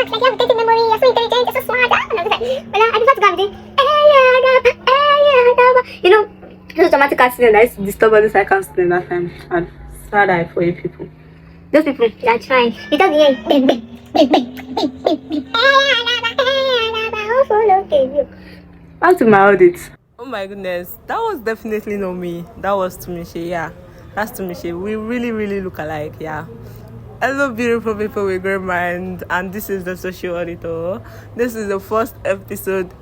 looks like you have a good memory, you're so intelligent, you're so smart. And I was like, well, I prefer to go and be you know, those dramatic accident that used to disturb all the cycle students that time. And sad eye for you people. Those people, they are trying. You don't hear bang, bang, bang, bang, bang, bang, bang. Back to my audit. Oh my goodness, that was definitely not me. That was Tumishe, yeah. That's Tumishe. We really look alike, yeah. Hello, beautiful people with great mind, and this is the Social Auditor. This is the first episode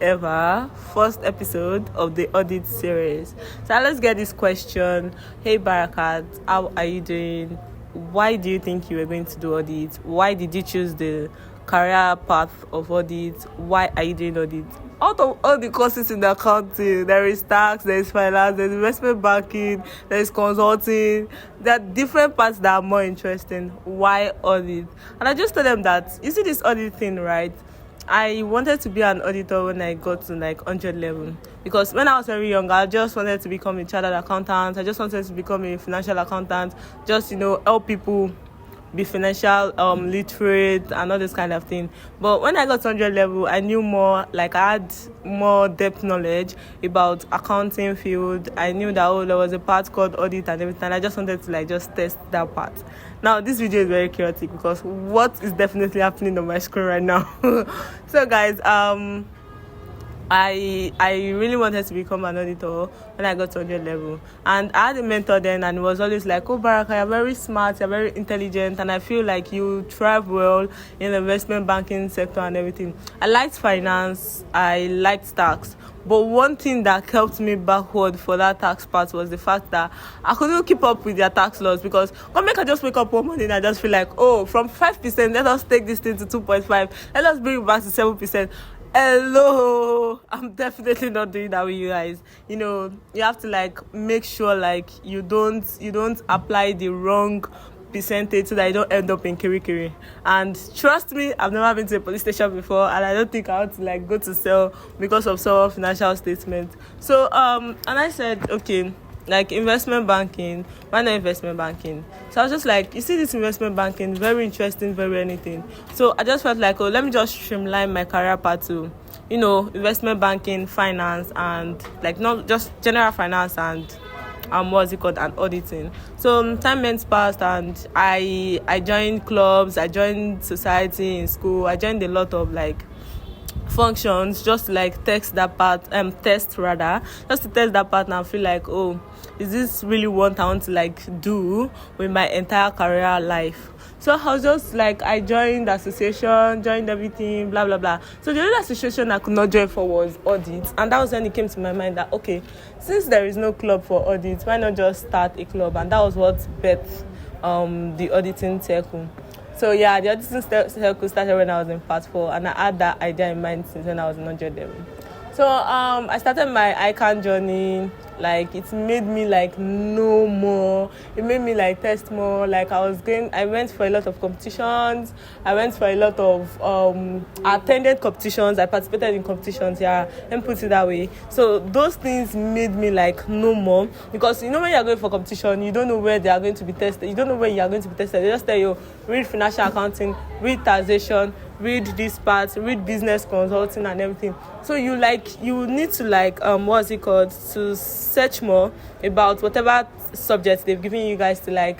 of the audit series. So let's get this question. Hey Barakat, how are you doing? Why do you think you were going to do audit? Why did you choose the career path of audit? Why are you doing audit? Out of all the courses in the accounting, there is tax, there is finance, there is investment banking, there is consulting. There are different parts that are more interesting. Why audit? And I just told them that, you see this audit thing, right? I wanted to be an auditor when I got to like 100 level, because when I was very young, I just wanted to become a chartered accountant. I just wanted to become a financial accountant, just help people be financial literate and all this kind of thing. But when I got to 100 level, I knew more, like I had more depth knowledge about accounting field. I knew that there was a part called audit and everything. I just wanted to just test that part. Now this video is very chaotic because what is definitely happening on my screen right now. So guys, I really wanted to become an auditor when I got to 100 level, and I had a mentor then, and he was always like, oh Baraka, you're very smart, you're very intelligent, and I feel like you thrive well in the investment banking sector and everything. I liked finance, I liked tax, but one thing that kept me backward for that tax part was the fact that I couldn't keep up with their tax laws, because one make I just wake up one morning and I just feel like, oh, from 5%, let us take this thing to 2.5, let us bring it back to 7%. Hello, I'm definitely not doing that with you guys. You have to make sure you don't apply the wrong percentage so that you don't end up in kirikiri. And trust me, I've never been to a police station before, and I don't think I want to go to cell because of some financial statement. So and I said, okay, investment banking, why not investment banking? So I was just like, you see this investment banking, very interesting, very anything. So I just felt like, oh, let me just streamline my career path to, investment banking, finance, and not just general finance and what's it called, and auditing. So time went past, and I joined clubs, I joined society in school, I joined a lot of functions just to test that part and test that part and feel like, oh, is this really what I want to do with my entire career life? So I was just I joined the association, joined everything, blah blah blah. So the only association I could not join for was audit, and that was when it came to my mind that, okay, since there is no club for audit, why not just start a club? And that was what birthed the auditing circle. So yeah, the auditing circle started when I was in part 4, and I had that idea in mind since when I was in 100 level. So I started my ICANN journey. It made me know more. It made me test more. I went for a lot of competitions. I went for a lot of attended competitions. I participated in competitions. Yeah, and put it that way. So those things made me know more, because when you're going for competition, you don't know where they are going to be tested. You don't know where you are going to be tested. They just tell you, read financial accounting, read taxation, read this part, read business consulting and everything. So you need to what's it called, to search more about whatever subjects they've given you guys to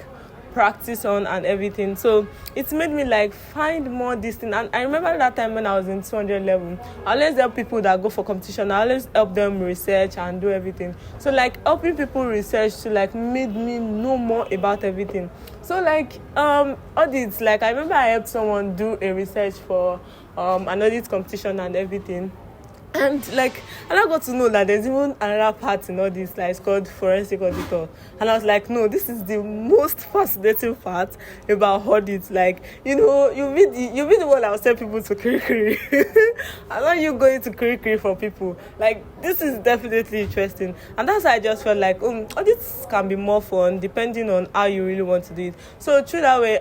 practice on and everything. So it made me find more this thing. And I remember that time when I was in 200 level, I always help people that go for competition. I always help them research and do everything. So helping people research to made me know more about everything. So audits, I remember I helped someone do a research for an audit competition and everything. And I got to know that there's even another part in all this, it's called forensic auditor. And I was like, no, this is the most fascinating part about audits. You be the one that will send people to kirikiri. I'm not you going to kirikiri for people. This is definitely interesting. And that's why I just felt audits can be more fun depending on how you really want to do it. So through that way,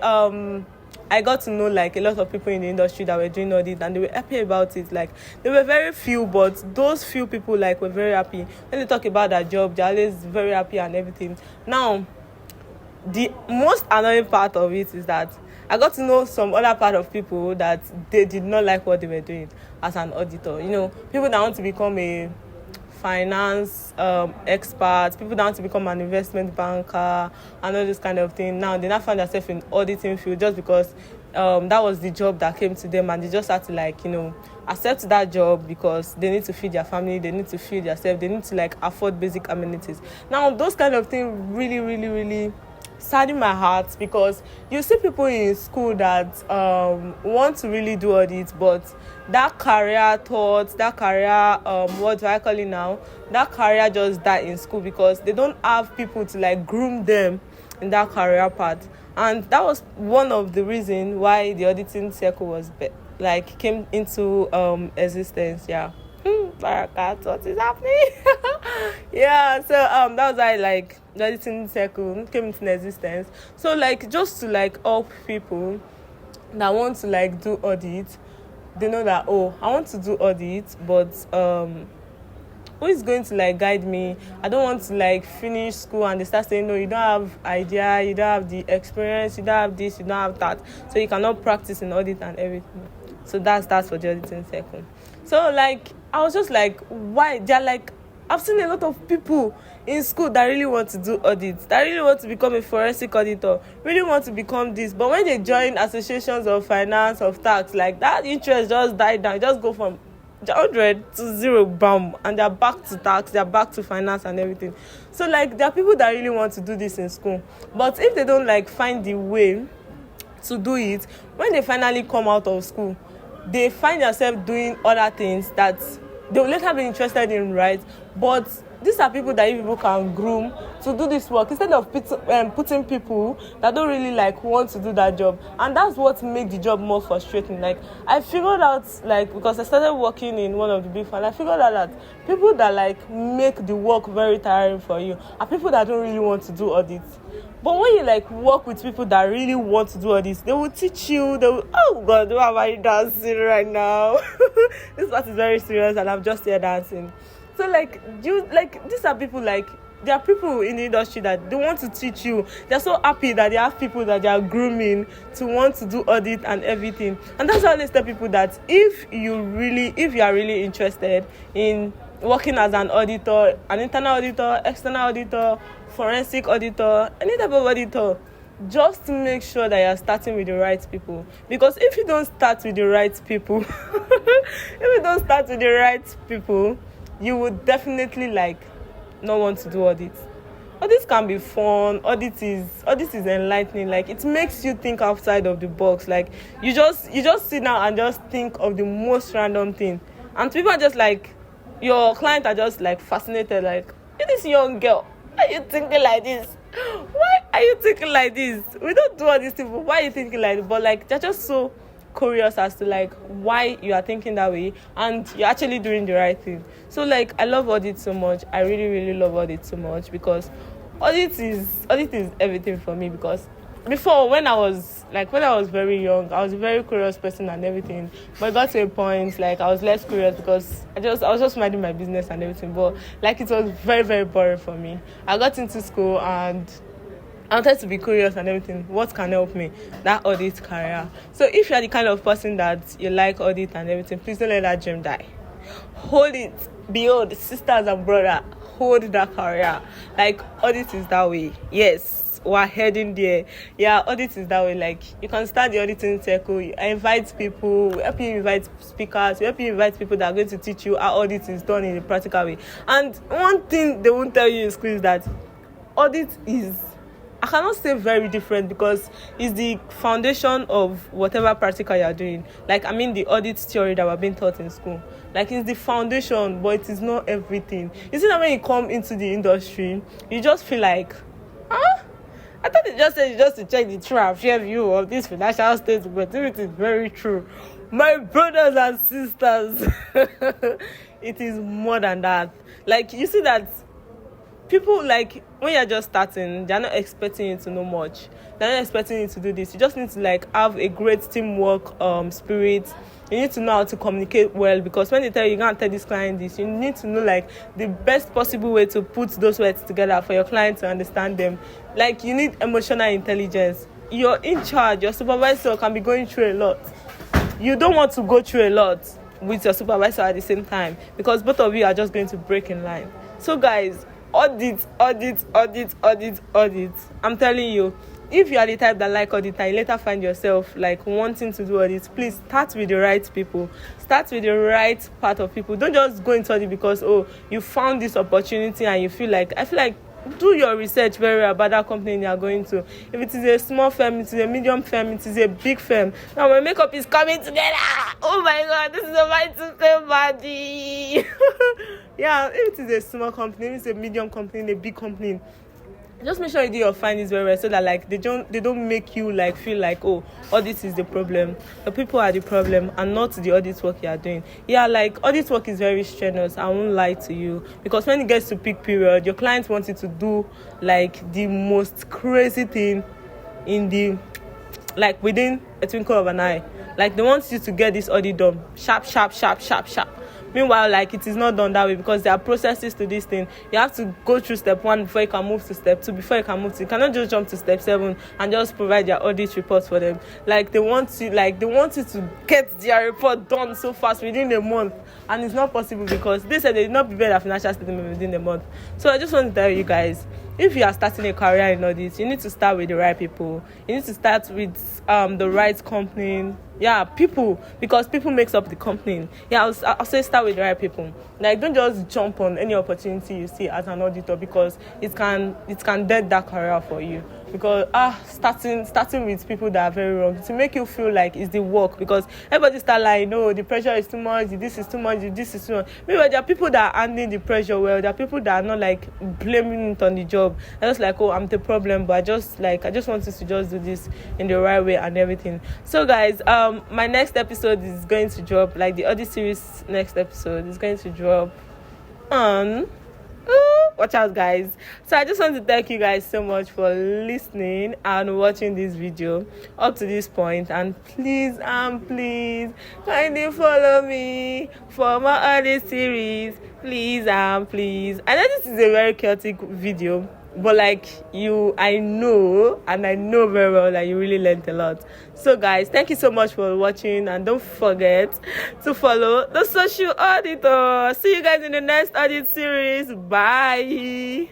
I got to know a lot of people in the industry that were doing audit, and they were happy about it. There were very few, but those few people were very happy. When they talk about their job, they're always very happy and everything. Now, the most annoying part of it is that I got to know some other part of people that they did not like what they were doing as an auditor. People that want to become a finance expert, people that want to become an investment banker and all this kind of thing. Now they now find themselves in auditing field just because that was the job that came to them, and they just had to accept that job because they need to feed their family, they need to feed themselves, they need to afford basic amenities. Now those kind of things really, really, really sadden my heart, because you see people in school that want to really do audit, but that career thought, that career what do I call it now, that career just died in school because they don't have people to groom them in that career path. And that was one of the reasons why the auditing circle was came into existence. Yeah. Barakat, what is happening? Yeah, so that was why the auditing circle came into existence. So just to help people that want to do audit, they know that, oh, I want to do audit, but who is going to guide me? I don't want to finish school and they start saying, no, you don't have idea, you don't have the experience, you don't have this, you don't have that, so you cannot practice in audit and everything. So that's for the auditing circle. So I was just why? They're I've seen a lot of people in school that really want to do audits, that really want to become a forensic auditor, really want to become this, but when they join associations of finance, of tax, that interest just died down. It just go from 100 to 0, bam, and they're back to tax, they're back to finance and everything. So there are people that really want to do this in school, but if they don't find the way to do it, when they finally come out of school, they find themselves doing other things that they will later be interested in, right? But these are people that people can groom to do this work instead of putting people that don't really want to do that job. And that's what makes the job more frustrating. I figured out, because I started working in one of the big firms, I figured out that people that make the work very tiring for you are people that don't really want to do audits. But when you work with people that really want to do all this, they will teach you. They will, oh God, why am I dancing right now? This part is very serious, and I'm just here dancing. So these are people there are people in the industry that they want to teach you. They're so happy that they have people that they are grooming to want to do audit and everything. And that's why I always tell people that if you are really interested in working as an auditor, an internal auditor, external auditor, forensic auditor, any type of auditor, just make sure that you're starting with the right people. Because if you don't start with the right people, you would definitely not want to do audit. Audit can be fun. Audit is enlightening. It makes you think outside of the box. You just sit down and just think of the most random thing, and people are just your clients are just fascinated. This young girl, why are you thinking like this? Why are you thinking like this? We don't do all these things, but why are you thinking like this? But they're just so curious as to why you are thinking that way, and you're actually doing the right thing. So I love audit so much. I really, really love audit so much, because audit is everything for me. Because before, when I was very young, I was a very curious person and everything, but it got to a point I was less curious because I was just minding my business and everything. But it was very, very boring for me. I got into school and I wanted to be curious and everything. What can help me? That audit career. So if you're the kind of person that you like audit and everything, please don't let that dream die. Hold it. Behold, sisters and brothers, hold that career. Audit is that way. Yes, we're heading there. Yeah, audit is that way. You can start the auditing circle. You invite people. We help you invite speakers. We help you invite people that are going to teach you how audit is done in a practical way. And one thing they won't tell you in school is that audit is, I cannot say very different, because it's the foundation of whatever practical you are doing. The audit theory that we're being taught in school. It's the foundation, but it is not everything. You see that when you come into the industry, you just feel I thought it just said just to check the true and fair view of this financial statement, but it is very true. My brothers and sisters, it is more than that. You see that people, when you're just starting, they're not expecting you to know much. They're not expecting you to do this. You just need to have a great teamwork spirit. You need to know how to communicate well, because when they tell you can't tell this client this, you need to know the best possible way to put those words together for your client to understand them. You need emotional intelligence. you're in charge, your supervisor can be going through a lot. You don't want to go through a lot with your supervisor at the same time, because both of you are just going to break in line. So guys, audit. I'm telling you, if you are the type that like audit and you later find yourself like wanting to do audit, please start with the right people. Start with the right part of people. Don't just go into audit because you found this opportunity and you feel like, I feel like, do your research very well about that company you are going to. If it is a small firm, it is a medium firm, it is a big firm. Now my makeup is coming together. Oh my god, this is a mind to say body. Yeah, if it is a small company, if it's a medium company, a big company, just make sure you do your findings very well, so that like they don't make you like feel like, audit is the problem. The people are the problem and not the audit work you are doing. Yeah, like audit work is very strenuous, I won't lie to you, because when it gets to peak period, your clients want you to do like the most crazy thing in the, like, within a twinkle of an eye. Like they want you to get this audit done sharp. Meanwhile, like, it is not done that way, because there are processes to this thing. You have to go through step 1 before you can move to step 2, before you can move to, you cannot just jump to step 7 and just provide your audit reports for them. Like they want you to get their report done so fast within a month, and it's not possible because they said they did not prepare their financial statement within a month. So I just want to tell you guys, if you are starting a career in audit, you need to start with the right people. You need to start with the right company. Yeah, people, because people makes up the company. Yeah, I'll say start with the right people. Like, don't just jump on any opportunity you see as an auditor, because it can dead that career for you. Because starting with people that are very wrong to make you feel like it's the work, because everybody start like, no, the pressure is too much, this is too much, this is too much. Maybe there are people that are handling the pressure well. There are people that are not like blaming it on the job. They're just like, I'm the problem, but I just want us to just do this in the right way and everything. So guys, my next episode is going to drop, like the audit series next episode is going to drop on, watch out guys. So I just want to thank you guys so much for listening and watching this video up to this point, and please kindly follow me for my audit series, please. I know this is a very chaotic video, but like I know very well that you really learned a lot. So guys, thank you so much for watching, and don't forget to follow the Social Auditor. See you guys in the next audit series. Bye.